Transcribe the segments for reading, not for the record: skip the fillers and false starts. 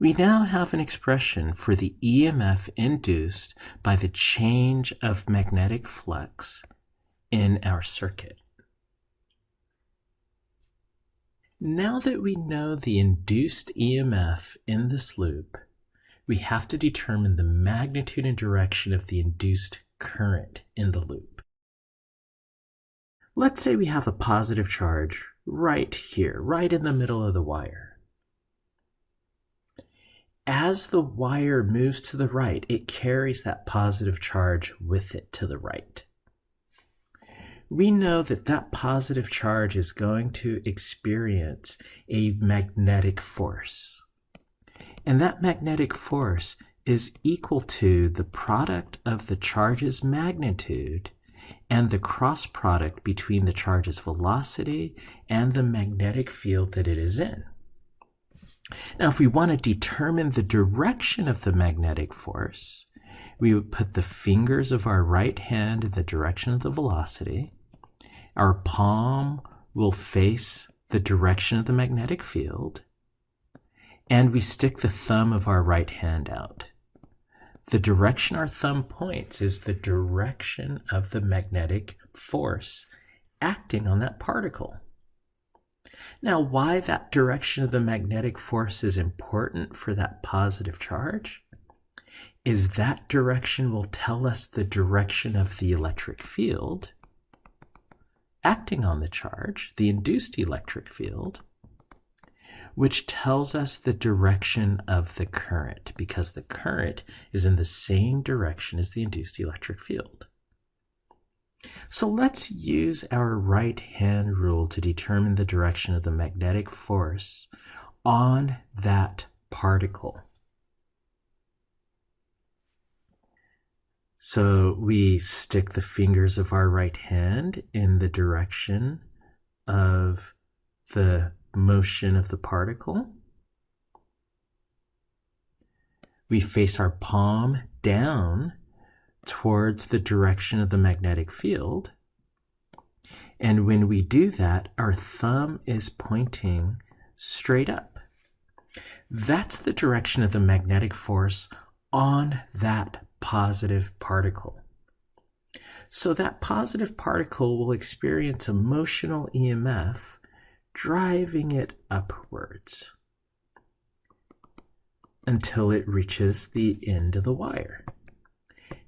We now have an expression for the EMF induced by the change of magnetic flux in our circuit. Now that we know the induced EMF in this loop, we have to determine the magnitude and direction of the induced current in the loop. Let's say we have a positive charge right here, right in the middle of the wire. As the wire moves to the right, it carries that positive charge with it to the right. We know that that positive charge is going to experience a magnetic force. And that magnetic force is equal to the product of the charge's magnitude and the cross product between the charge's velocity and the magnetic field that it is in. Now, if we want to determine the direction of the magnetic force, we would put the fingers of our right hand in the direction of the velocity. Our palm will face the direction of the magnetic field, and we stick the thumb of our right hand out. The direction our thumb points is the direction of the magnetic force acting on that particle. Now, why that direction of the magnetic force is important for that positive charge is that direction will tell us the direction of the electric field acting on the charge, the induced electric field, which tells us the direction of the current, because the current is in the same direction as the induced electric field. So let's use our right hand rule to determine the direction of the magnetic force on that particle. So we stick the fingers of our right hand in the direction of the motion of the particle. We face our palm down towards the direction of the magnetic field. And when we do that, our thumb is pointing straight up. That's the direction of the magnetic force on that positive particle. So that positive particle will experience a motional EMF driving it upwards until it reaches the end of the wire.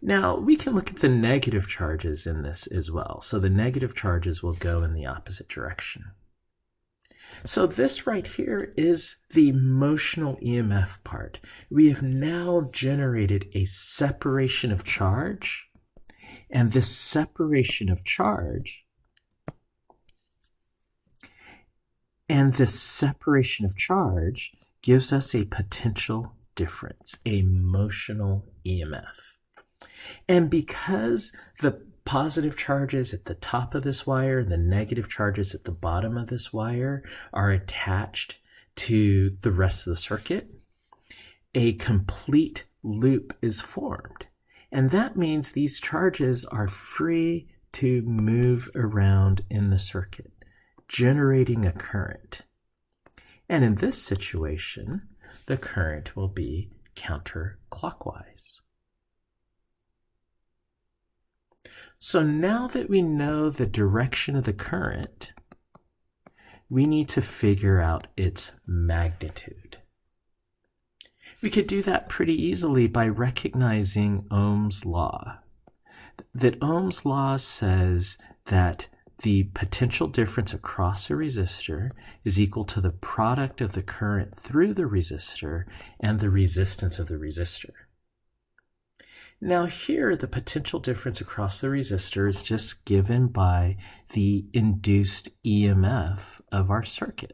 Now, we can look at the negative charges in this as well. So the negative charges will go in the opposite direction. So this right here is the motional EMF part. We have now generated a separation of charge, and this separation of charge gives us a potential difference, a motional EMF. And because the positive charges at the top of this wire and the negative charges at the bottom of this wire are attached to the rest of the circuit, a complete loop is formed. And that means these charges are free to move around in the circuit, generating a current. And in this situation, the current will be counterclockwise. So now that we know the direction of the current, we need to figure out its magnitude. We could do that pretty easily by recognizing Ohm's law. That Ohm's law says that the potential difference across a resistor is equal to the product of the current through the resistor and the resistance of the resistor. Now here, the potential difference across the resistor is just given by the induced EMF of our circuit.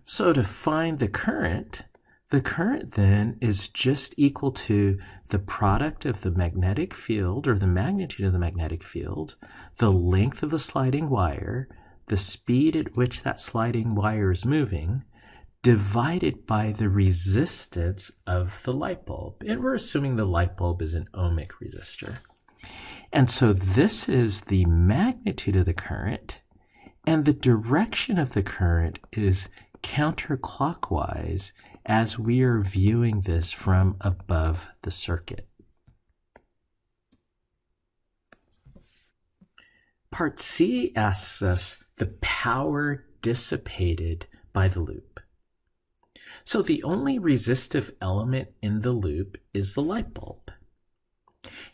So to find the current then is just equal to the product of the magnetic field, or the magnitude of the magnetic field, the length of the sliding wire, the speed at which that sliding wire is moving, divided by the resistance of the light bulb. And we're assuming the light bulb is an ohmic resistor. And so this is the magnitude of the current, and the direction of the current is counterclockwise as we are viewing this from above the circuit. Part C asks us the power dissipated by the loop. So the only resistive element in the loop is the light bulb.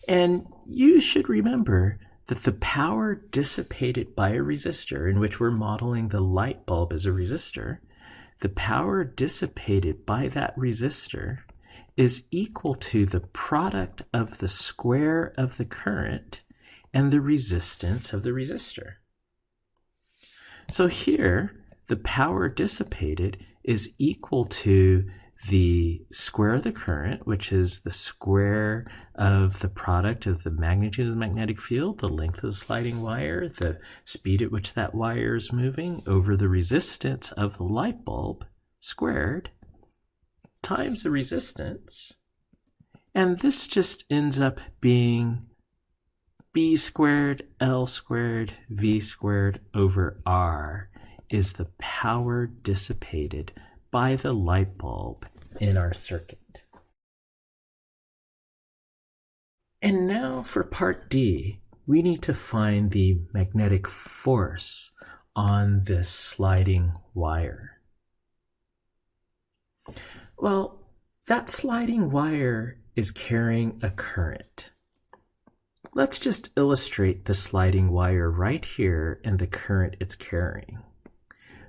And you should remember that the power dissipated by a resistor, in which we're modeling the light bulb as a resistor, the power dissipated by that resistor is equal to the product of the square of the current and the resistance of the resistor. So here, the power dissipated is equal to the square of the current, which is the square of the product of the magnitude of the magnetic field, the length of the sliding wire, the speed at which that wire is moving, over the resistance of the light bulb squared, times the resistance. And this just ends up being B squared L squared V squared over R is the power dissipated by the light bulb in our circuit. And now for part D, we need to find the magnetic force on this sliding wire. Well, that sliding wire is carrying a current. Let's just illustrate the sliding wire right here and the current it's carrying.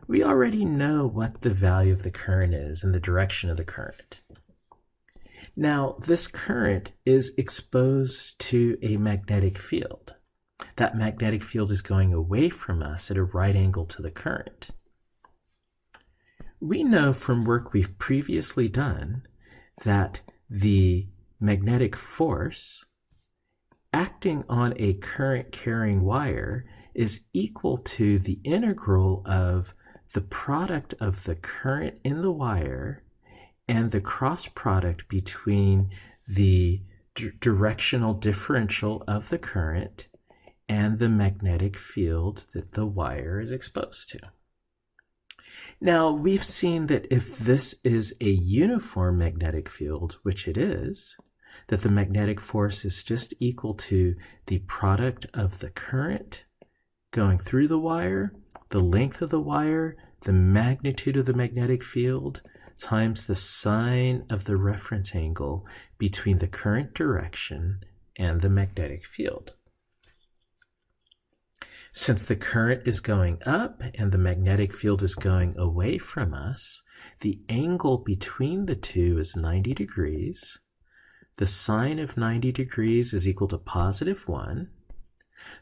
We already know what the value of the current is and the direction of the current. Now, this current is exposed to a magnetic field. That magnetic field is going away from us at a right angle to the current. We know from work we've previously done that the magnetic force acting on a current carrying wire is equal to the integral of the product of the current in the wire and the cross product between the directional differential of the current and the magnetic field that the wire is exposed to. Now, we've seen that if this is a uniform magnetic field, which it is, that the magnetic force is just equal to the product of the current going through the wire, the length of the wire, the magnitude of the magnetic field, times the sine of the reference angle between the current direction and the magnetic field. Since the current is going up and the magnetic field is going away from us, the angle between the two is 90 degrees. The sine of 90 degrees is equal to positive 1.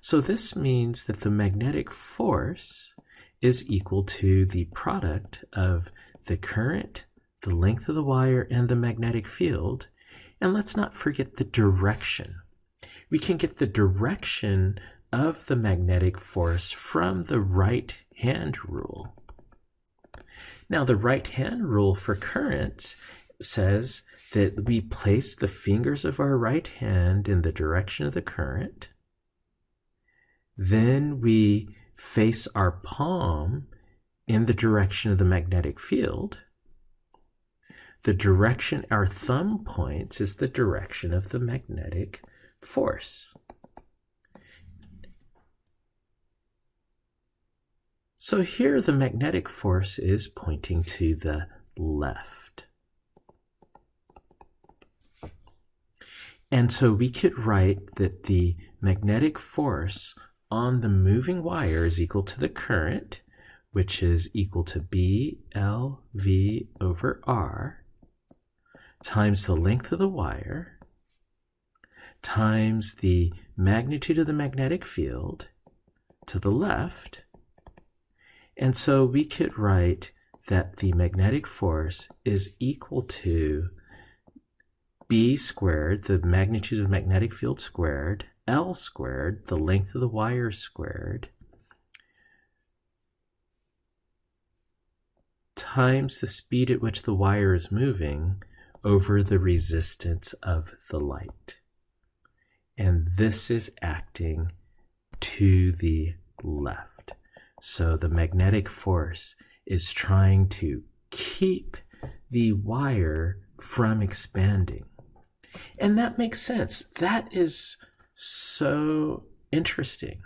So this means that the magnetic force is equal to the product of the current, the length of the wire, and the magnetic field. And let's not forget the direction. We can get the direction of the magnetic force from the right-hand rule. Now, the right-hand rule for currents says that we place the fingers of our right hand in the direction of the current. Then we face our palm in the direction of the magnetic field. The direction our thumb points is the direction of the magnetic force. So here the magnetic force is pointing to the left. And so we could write that the magnetic force on the moving wire is equal to the current, which is equal to BLV over R, times the length of the wire, times the magnitude of the magnetic field to the left. And so we could write that the magnetic force is equal to B squared, the magnitude of the magnetic field squared, L squared, the length of the wire squared, times the speed at which the wire is moving over the resistance of the light. And this is acting to the left. So the magnetic force is trying to keep the wire from expanding. And that makes sense. That is so interesting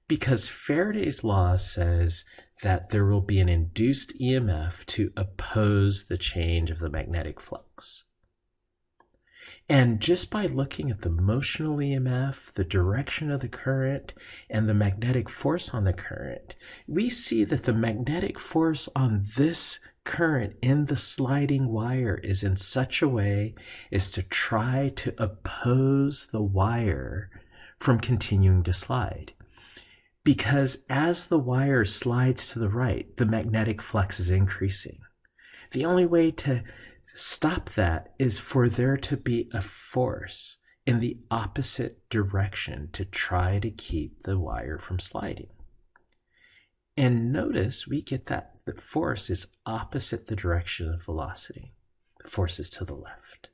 because Faraday's law says that there will be an induced EMF to oppose the change of the magnetic flux. And just by looking at the motional EMF, the direction of the current, and the magnetic force on the current, we see that the magnetic force on this current in the sliding wire is in such a way as to try to oppose the wire from continuing to slide. Because as the wire slides to the right, the magnetic flux is increasing. The only way to stop that is for there to be a force in the opposite direction to try to keep the wire from sliding. And notice we get that the force is opposite the direction of velocity. The force is to the left.